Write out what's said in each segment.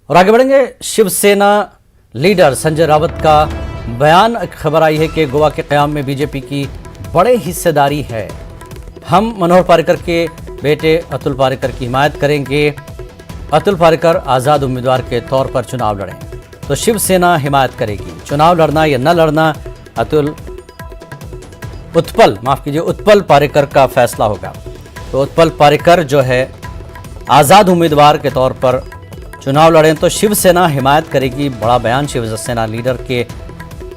और आगे बढ़ेंगे। शिवसेना लीडर संजय रावत का बयान। खबर आई है कि गोवा के क़याम में बीजेपी की बड़े हिस्सेदारी है। हम मनोहर पारिकर के बेटे अतुल पारिकर की हिमायत करेंगे। अतुल पारिकर आज़ाद उम्मीदवार के तौर पर चुनाव लड़ें तो शिवसेना हिमायत करेगी। चुनाव लड़ना या न लड़ना उत्पल पारिकर का फैसला होगा। तो उत्पल पारिकर जो है आज़ाद उम्मीदवार के तौर पर चुनाव लड़ें तो शिवसेना हिमायत करेगी। बड़ा बयान शिवसेना लीडर के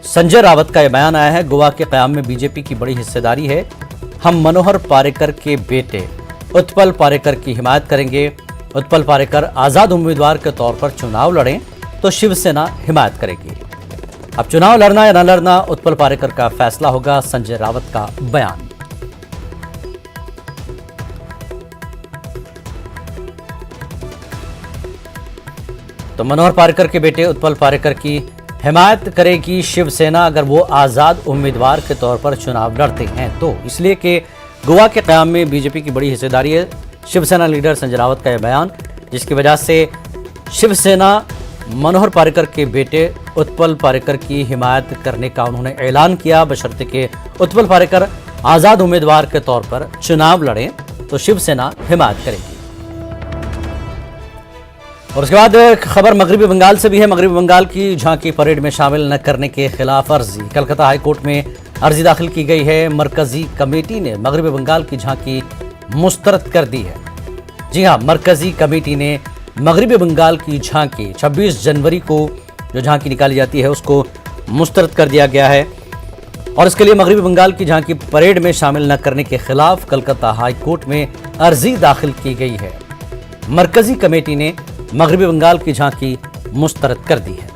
संजय रावत का यह बयान आया है। गोवा के क़याम में बीजेपी की बड़ी हिस्सेदारी है। हम मनोहर पारिकर के बेटे उत्पल पारिकर की हिमायत करेंगे। उत्पल पारिकर आज़ाद उम्मीदवार के तौर पर चुनाव लड़ें तो शिवसेना हिमायत करेगी। अब चुनाव लड़ना या न लड़ना उत्पल पारिकर का फैसला होगा। संजय रावत का बयान। तो मनोहर पारिकर के बेटे उत्पल पारिकर की हिमायत करेगी शिवसेना अगर वो आज़ाद उम्मीदवार के तौर पर चुनाव लड़ते हैं तो, इसलिए कि गोवा के क़याम में बीजेपी की बड़ी हिस्सेदारी है। शिवसेना लीडर संजय रावत का यह बयान, जिसकी वजह से शिवसेना मनोहर पारिकर के बेटे उत्पल पारिकर की हिमायत करने का उन्होंने ऐलान किया, बशर्ते कि उत्पल पारिकर आज़ाद उम्मीदवार के तौर पर चुनाव लड़ें तो शिवसेना हिमायत करेगी। और उसके बाद खबर मगरबी बंगाल से भी है। मगरबी बंगाल की झांकी परेड में शामिल न करने के खिलाफ अर्जी। कलकत्ता हाई कोर्ट में अर्जी दाखिल की गई है। मरकजी कमेटी ने मगरबी बंगाल की झांकी मुस्तरद कर दी है। जी हां, मरकजी कमेटी ने मगरबी बंगाल की झांकी 26 जनवरी को जो झांकी निकाली जाती है उसको मुस्तरद कर दिया गया है। और इसके लिए मगरबी बंगाल की झांकी परेड में शामिल न करने के खिलाफ कलकत्ता हाई कोर्ट में अर्जी दाखिल की गई है। मरकजी कमेटी ने मगरबी बंगाल की झांकी मुस्तरद कर दी है।